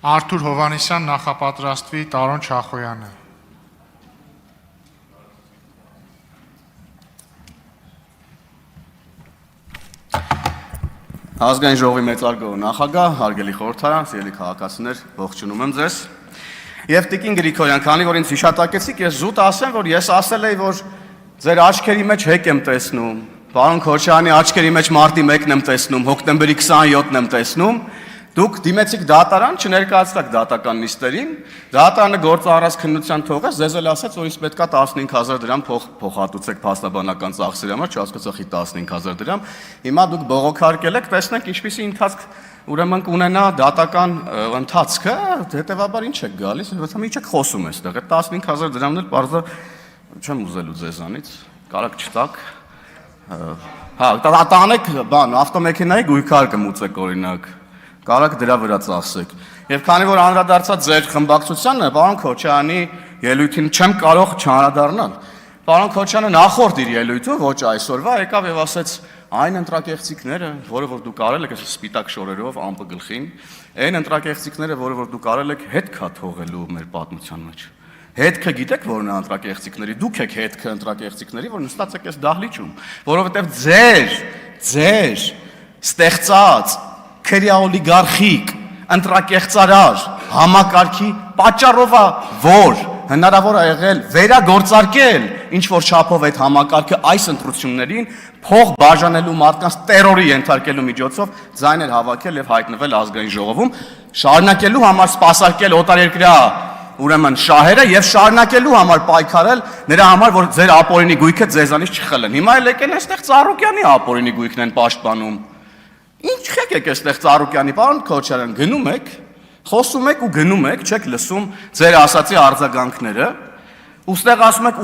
Արթուր Հովհաննիսյան նախապատրաստվի Տարոն Չախոյանը։ Ազգային ժողովի մեծարգո նախագահ, հարգելի խորհրդարան, սիրելի քաղաքացիներ, ողջունում եմ ձեզ։ Եվ Տիկին Գրիգորյան, քանի որ ինձ հիշատակեցիք, ես զուտ ասեմ, որ ես ասել էի, որ ձեր աչքերի մեջ հեկ եմ տեսնում, պարոն Քոչարյանի աչքերի մեջ մարտի 1-ն եմ տեսնում, հոկտեմբերի 27-ն եմ տեսնում, դուք դիմեցիք դատարան, չներկայացրաք դատական նիստերին, դատարանը գործը առանց քննության թողեց, ձեզ էլ ասեց, որ ինձ պետքա 15000 դրամ փոխհատուցեք փաստաբանական ծախսերի համար, չհասկացա 15000 դրամ։ Հիմա դուք բողոքարկել եք, տեսնենք ինչպիսի ընթացք ուրեմն կունենա դատական ընթացքը, հետեւաբար ինչ եք գալիս, ոչ մի չեք խոսում այստեղ, այդ 15000 դրամն էլ բարձր չեմ ուզելու ձեզանից, կարակ չտակ։ Հա, տանեք, բան, ավտոմեքենայի գույքար կմուծեք օրինակ, կարակ դրա վրա ծախսեք։ Եվ քանի որ անդրադարձած ձեր խմբակցությանը, պարոն Քոչարյանի ելույթին չեմ կարող չանդրադառնալ։ Պարոն Քոչարյանը նախորդ իր ելույթում, ոչ այսօրվա, եկավ եւ ասեց. այն ընտրակեղծիքները, որը որ դուք արել եք, այս սպիտակ շորերով ամպը գլխին, այն ընտրակեղծիքները, որը որ դուք արել եք, հետ կա թողելու մեր պատմության մեջ։ Հետքը գիտեք որն է ընտրակեղծիքների, դուք եք հետքը ընտրակեղծիքների, որ նստած եք այս դահլիճում, որովհետև ձեր ստեղծած քրեաօլիգարխիկ ընտրակեղծարար համակարգի պատճառով է, որ հնարավոր է եղել վերագործարկել ինչ որ չափով այդ համակարգը այս ընտրություններին փող բաժանելու մարդկանց տերորի ենթարկելու միջոցով ձայներ հավաքել եւ հայտնվել ազգային ժողովում, շարունակելու համար սպասարկել օտարերկրյա ուրեմն շահերը եւ շարունակելու համար պայքարել նրա համար, որ ձեր ապօրինի գույքը ձեզանից չխլեն։ Հիմա էլ եկել այստեղ Ծառուկյանի ապօրինի գույքն են պաշտպանում։ Ինչ եք այստեղ Ծառուկյանի, պարոն Քոչարյան, գնում եք, խոսում եք ու գնում եք, չեք լսում ձեր ասացի արձագանքները, ուստեղ ասում եք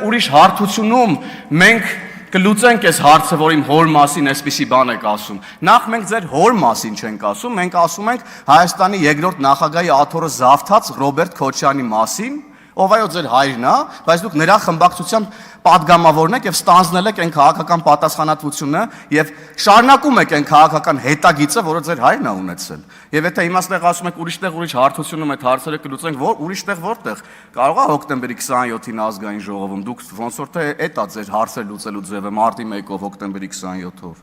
ուրիշ հարթությունում մենք կլուծենք այս հարցը, որ իմ հոր մասին այսպիսի բան եք ասում։ Նախ մենք ձեր հոր մասին չենք ասում, մենք ասում ենք Հայաստանի երկրորդ նախագահի աթոռը զավթած Ռոբերտ Քոչարյանի մասին, ով այո ձեր հայրն է, բայց դուք նրա խմբակցության պատգամավորն եք եւ ստանձնել եք այն քաղաքական պատասխանատվությունը եւ շարունակում եք այն քաղաքական հետագիծը, որը ձեր հայրն է ունեցել։ Եվ եթե հիմա ստեղ ասում եք ուրիշ հարթությունում այդ հարցերը կլուծենք, որ ուրիշտեղ որտեղ կարող է հոկտեմբերի 27-ին ազգային ժողովում դուք ոնց որ թե էտա ձեր հարցերը լուծելու ձևը մարտի 1-ով հոկտեմբերի 27-ով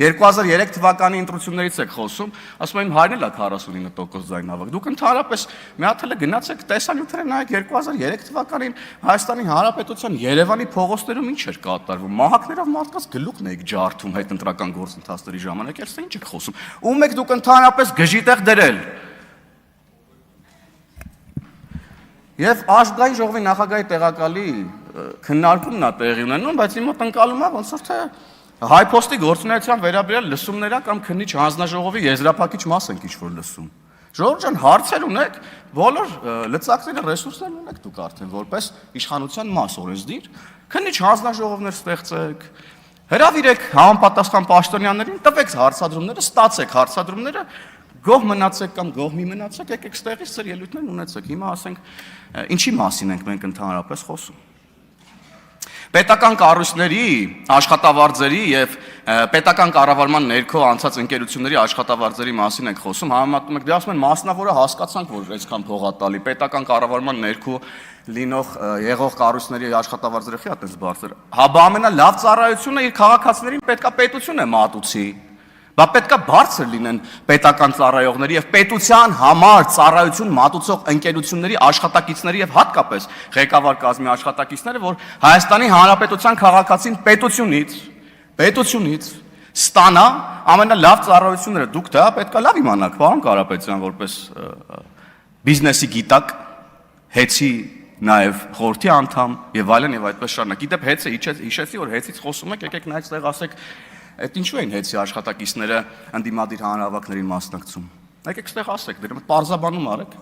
2003 թվականի ընտրություններից եք խոսում, ասում եմ հայրն էլ է 49% ձայն հավաք։ Դուք ընդհանրապես մի հատ էլ գնացեք տեսանյութերը նայեք 2003 թվականին Հայաստանի Հանրապետության Երևանի փողոցներում ինչ էր կատարվում, մահակներով մարդկանց գլուխն եք ջարդում հետ ընտրական գործընթացների ժամանակ, երբ ինչ եք խոսում։ Ում եք դուք ընդհանրապես գժիտեղ դրել։ Եվ ազգային ժողովի նախագահի տեղակալի քննարկումն է տեղի ունենում, բայց իմ մոտ ընկալում է ոնց որ թե հայփոստի գործունեության վերաբերյալ լսումներա կամ քննիչ հանձնաժողովի եզրափակիչ մաս ենք ինչ-որ լսում։ Ժողովուրդ ջան, հարցեր ունեք, բոլոր լծակները, ռեսուրսներն ունեք դուք արդեն որպես իշխանության մաս օրենսդիր, քննիչ հանձնաժողովներ ստեղծեք, հրավիրեք համապատասխան պաշտոնյաներին, տվեք հարցադրումները, ստացեք հարցադրումները, գոհ մնացեք կամ գոհ մի մնացեք, եկեք ստեղից ձեր ելույթներն ունեցեք։ Հիմա ասենք ինչի մասին ենք մենք ընդհանրապես խոսում։ Պետական կառույցների աշխատավարձերի եւ պետական կառավարման ներքո անցած ընկերությունների աշխատավարձերի մասին ենք խոսում, համեմատում եք, դե ասում են մասնավորը հասկացանք, որ այսքան փող է տալի, պետական կառավարման ներքո լինող եղող կառույցների աշխատավարձերը խի այդպես բարձր։ Հա բա ամենալավ ծառայությունը իր քաղաքացիներին պետքա պետություն է մատուցի։ Բա պետքա բարձր լինեն պետական ծառայողների եւ պետության համար ծառայություն մատուցող ընկերությունների աշխատակիցների եւ հատկապես ղեկավար կազմի աշխատակիցները, որ Հայաստանի Հանրապետության քաղաքացին պետությունից ստանա ամենալավ ծառայությունները։ Դուք դա պետքա լավ իմանաք, պարոն Կարապետյան, որպես բիզնեսի գիտակ, հեծի նաեւ խորհրդի անդամ եւ այլն եւ այդպես շարունակ։ Գիտեք, հեծը հիշեցի, որ հեծից խոսում եք, եկեք նայեք այդտեղ ասեք այդ ինչու են հեծի աշխատակիցները ընդդիմադիր հանրահավաքներին մասնակցում։ Եկեք այդտեղ ասեք, դրա պարզաբանում արեք։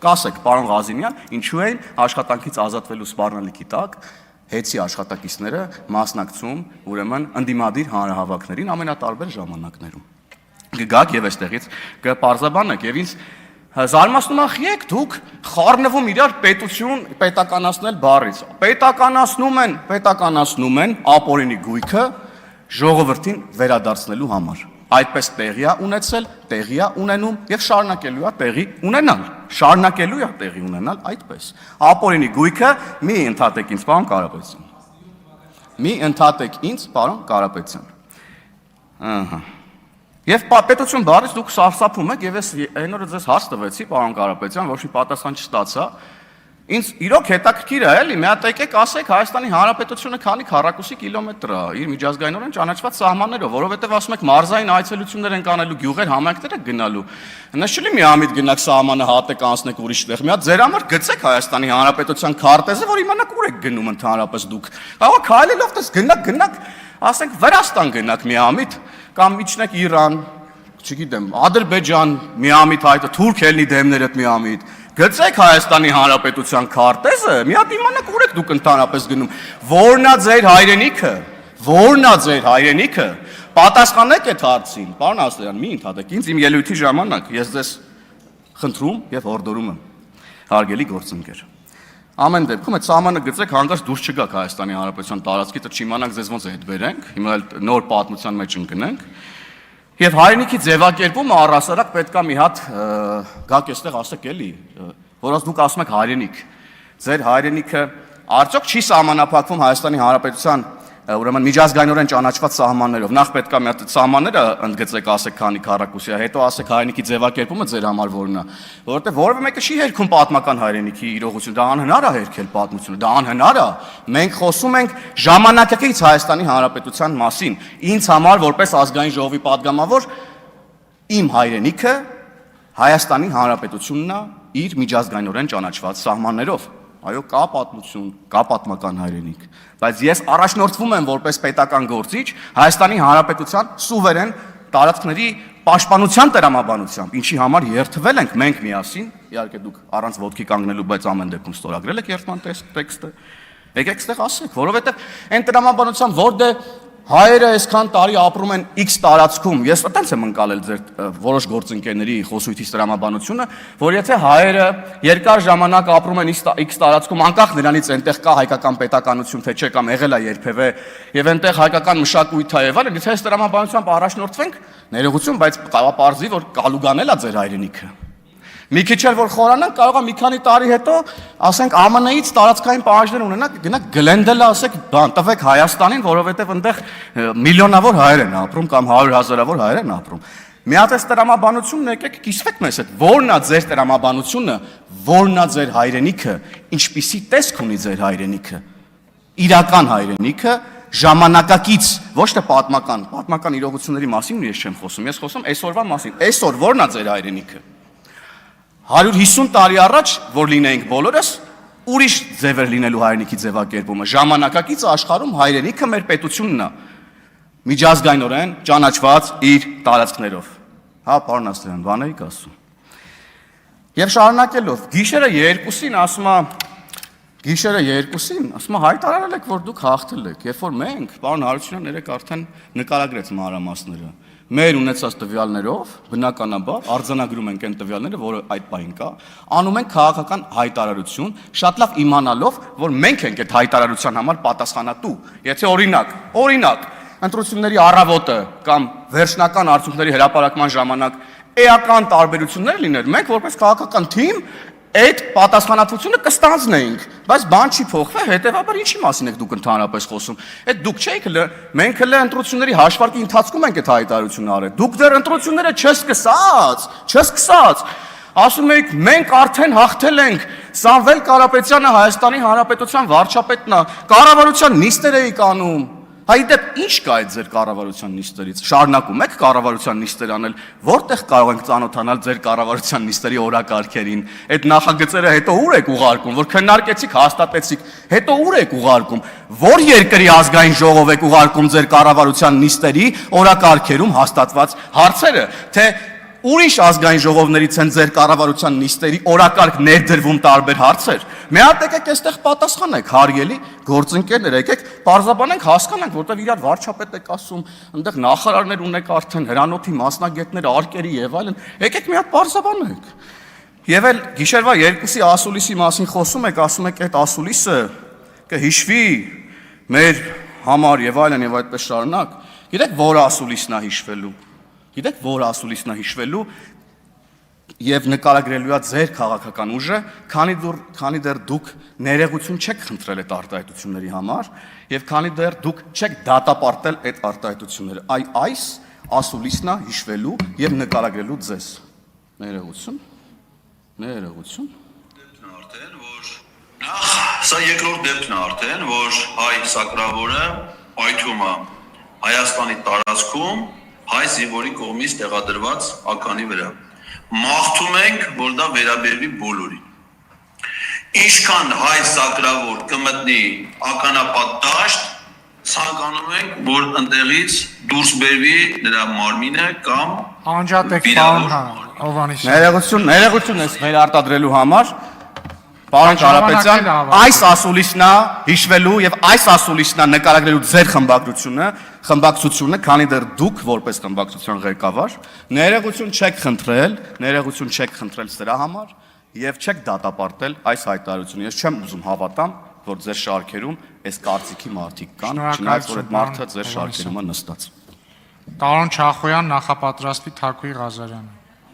Կասեք, պարոն Ղազինյան, ինչու են աշխատանքից ազատվելու սպառնալիքի տակ հեծի աշխատակիցները մասնակցում ուրեմն ընդդիմադիր հանրահավաքներին ամենատարբեր ժամանակներում։ Գգաք եւ այստեղից կպարզաբանեք եւ ինձ զարմացնում է եք դուք խառնվում իրար պետականացնել բառից։ Պետականացնում են ապօրինի գույքը ժողովրդին վերադարձնելու համար։ այդպես տեղի է ունեցել, տեղի է ունենում եւ շարունակելու է տեղի ունենալ։ Շարունակելու է տեղի ունենալ այդպես։ Ապօրինի գույքը մի ընդհատեք ինձ, պարոն Կարապետյան։ Մի ընդհատեք ինձ, պարոն Կարապետյան։ Ահա։ Եվ պետություն բառից դուք սարսափում եք եւ ես այն օրը ձեզ հարց տվեցի, պարոն Կարապետյան, ոչ մի պատասխան չստացա։ Ինձ իրոք հետաքրքիր է, էլի, մի հատ եկեք ասեք Հայաստանի Հանրապետությունը քանի քառակուսի կիլոմետր է իր միջազգայինորեն ճանաչված սահմաններով, որովհետեւ ասում եք մարզային այցելություններ են կանելու, գյուղեր, համայնքներ եք գնալու։ Հնաց չի մի ամիտ գնաք սահմանը հատեք անցնեք ուրիշ տեղ։ Մի հատ ձեր համար գցեք Հայաստանի Հանրապետության քարտեզը, որ իմանաք ուր եք գնում ընդհանրապես դուք։ Կարող է քայլելով դες գնաք, ասենք Վրաստան գնաք մի ամիտ կամ իջնեք Իրան, չգիտեմ, Ադրբեջան մի ամիտ հայտը, Թուրք ելնի դեմներդ մի ամիտ։ Գցեք Հայաստանի Հանրապետության քարտեզը, մի հատ իմանաք ուր եք դուք ընդհանրապես գնում, որն է ձեր հայրենիքը, որն է ձեր հայրենիքը, պատասխանեք այդ հարցին, պարոն Ասլյան, մի ընդհատեք ինձ իմ ելույթի ժամանակ, ես ձեզ խնդրում եւ հորդորում եմ, հարգելի գործընկեր։ Ամեն դեպքում այդ սահմանը գծեք հանկարծ դուրս չգաք Հայաստանի Հանրապետության տարածքից, չիմանանք ձեզ ոնց է հետ բերենք, հիմա էլ նոր պատմության մեջ ընկնենք։ Եվ հայրենիքի ձևակերպումը առհասարակ պետք է մի հատ գաք այստեղ ասեք էլի, որոնց դուք ասում եք հայրենիք։ Ձեր հայրենիքը արդյոք չի սահմանափակվում Հայաստանի Հանրապետության ուրեմն միջազգայինորեն ճանաչված սահմաններով։ Նախ պետք է մի հատ սահմանները ընդգծեք, ասեք քանի քառակուսի է, հետո ասեք հայրենիքի ձևակերպումը ձեր համար որն է, որովհետև որևէ մեկը չի հերքում պատմական հայրենիքի իրողություն, դա անհնար է հերքել պատմությունը, դա անհնար է։ Մենք խոսում ենք ժամանակակից Հայաստանի Հանրապետության մասին։ Ինձ համար որպես ազգային ժողովի падգամավոր իմ հայրենիքը Հայաստանի Հանրապետությունն է իր միջազգայինորեն ճանաչված սահմաններով։ Այո, կա պատմություն, կա պատմական հայրենիք, բայց ես առաջնորդվում եմ որպես պետական գործիչ Հայաստանի Հանրապետության սուվերեն տարածքների պաշտպանության տրամաբանությամբ, ինչի համար երթվել ենք մենք միասին, իհարկե դուք առանց ոտքի կանգնելու, բայց ամեն դեպքում ստորագրել եք երթման տեքստը։ Եկեք ստեղ ասեք, որովհետև այն տրամաբանությամբ, որ հայերը այսքան տարի ապրում են X տարածքում, ես այդպես եմ ընկալել ձեր որոշ գործընկերների խոսույթից տրամաբանությունը, որ եթե հայերը երկար ժամանակ ապրում են X տարածքում, անկախ նրանից այնտեղ կա հայկական պետականություն, թե չէ, կամ եղել է երբևէ, եւ այնտեղ հայկական մշակույթ է եւ այլն, եթե այս տրամաբանությամբ առաջնորդվենք, ներողություն, բայց կարող պարզի, որ կալուգանել է ձեր հայրենիքը։ Մի քիչ էլ որ խորանանք, կարող է մի քանի տարի հետո, ասենք ԱՄՆ-ից տարածքային պահանջներ ունենանք, գնանք Գլենդելը ասեք, բան տվեք Հայաստանին, որովհետև այնտեղ միլիոնավոր հայեր են ապրում կամ 100,000-ավոր հայեր են ապրում։ Մի հատ այս տրամաբանությունն եկեք կիսվեք մեզ հետ։ Որն է ձեր տրամաբանությունը, որն է ձեր հայրենիքը, ինչպիսի տեսք ունի ձեր հայրենիքը։ Իրական հայրենիքը ժամանակակից, ոչ թե պատմական իրողությունների մասին ես չեմ խոսում, ես խոսում այսօրվա մասին։ Այսօր որն է ձեր հայրենիքը։ 150 տարի առաջ, որ լինեինք բոլորս, ուրիշ ձև էր լինելու հայրենիքի ձևակերպումը։ Ժամանակակից աշխարհում հայրենիքը մեր պետությունն է, միջազգայինորեն ճանաչված իր տարածքներով։ Հա, պարոն Ասլյան, բան էիք ասում։ Եվ շարունակելով, գիշերը 2-ին ասում հայտարարել եք, որ դուք հաղթել եք, երբ որ մենք, պարոն Հարությունյան երեք արդեն նկարագրեց մանրամասները։ Մեր ունեցած տվյալներով, բնականաբար, արձանագրում ենք այն տվյալները, որը այդ պահին կա, անում ենք քաղաքական հայտարարություն, շատ լավ իմանալով, որ մենք ենք այդ հայտարարության համար պատասխանատու։ Եթե օրինակ, ընտրությունների առավոտը կամ վերջնական արդյունքների հրապարակման ժամանակ էական տարբերություններ լիներ, մենք որպես քաղաքական թիմ այդ պատասխանատվությունը կստանձնեինք, բայց բան չի փոխվել, հետևաբար ինչի մասին եք դուք ընդհանրապես խոսում։ Այդ դուք չեք մենք հենց ընտրությունների հաշվարկի ընթացքում ենք այդ հայտարարությունը արել։ Դուք դեռ ընտրությունները չսկսած, ասում եք մենք արդեն հաղթել ենք, Սամվել Կարապետյանը Հայաստանի Հանրապետության վարչապետն է, կառավարության նիստեր էիք անում։ Հայդեպ ինչ կա այդ ձեր կառավարության նիստերից։ Շարունակում եք կառավարության նիստեր անել, որտեղ կարող ենք ծանոթանալ ձեր կառավարության նիստերի օրակարգերին։ Այդ նախագծերը հետո ուր եք ուղարկում, որ քննարկեցիք, հաստատեցիք, հետո ուր եք ուղարկում, որ երկրի ազգային ժողով եք ուղարկում ձեր կառավարության նիստերի օրակարգերում հաստատված հարցերը, թե ուրիշ ազգային ժողովներից են ձեր կառավարության նիստերի օրակարգ ներդրվում տարբեր հարցեր։ Մի հատ եկեք այստեղ պատասխանեք, հարգելի գործընկերներ, եկեք պարզաբանենք, հասկանանք, որտեղ իրար վարչապետ եք ասում, այնտեղ նախարարներ ունեք արդեն, հրանոթի մասնագետներ, արկերի եւ այլն, եկեք մի հատ պարզաբանենք։ Եվ էլ գիշերվա 2-ի ասուլիսի մասին խոսում եք, ասում եք այդ ասուլիսը կհիշվի մեր համար եւ այլն եւ այդպես շարունակ։ Գիտեք, որ ասուլիսն է հիշվելու։ Գիտեք, որ ասուլիսն է հիշվելու եւ նկարագրելու է ձեր քաղաքական ուժը, քանի դեռ դուք ներեգություն չեք խնդրել այդ արտահայտությունների համար եւ քանի դեռ դուք չեք դատապարտել այդ արտահայտությունները։ Այս ասուլիսն է հիշվելու եւ նկարագրելու ձեզ։ Ներեգություն։ Դեպքն արդեն, որ նախ սա երկրորդ դեպքն է արդեն, որ հայ սակրավորը պայթում է Հայաստանի տարածքում հայ զինվորի կողմից տեղադրված ականի վրա։ Մաղթում ենք, որ դա վերաբերվի բոլորին։ Ինչքան հայ սակրավոր կմտնի ականապատ դաշտ, ցանկանում ենք, որ ընտեղից դուրս բերվի նրա մարմինը կամ Անջատեք պարոն Հովհաննիսյան։ Ներեգություն ես վերարտադրելու համար, պարոն Կարապետյան, այս ասուլիսն է հիշվելու եւ այս ասուլիսն է նկարագրելու ձեր խմբակցությունը, քանի դեռ դուք որպես խմբակցության ղեկավար ներեգություն չեք խնդրել սրա համար եւ չեք դատապարտել այս հայտարարությունը։ Ես չեմ ուզում հավատամ, որ ձեր շարքերում այս կարծիքի մարդիկ կան, չնայած որ այդ մարդը ձեր շարքերում է նստած։ Տարոն Չախոյան նախապատրաստվի Թակուի Ղազարյանը։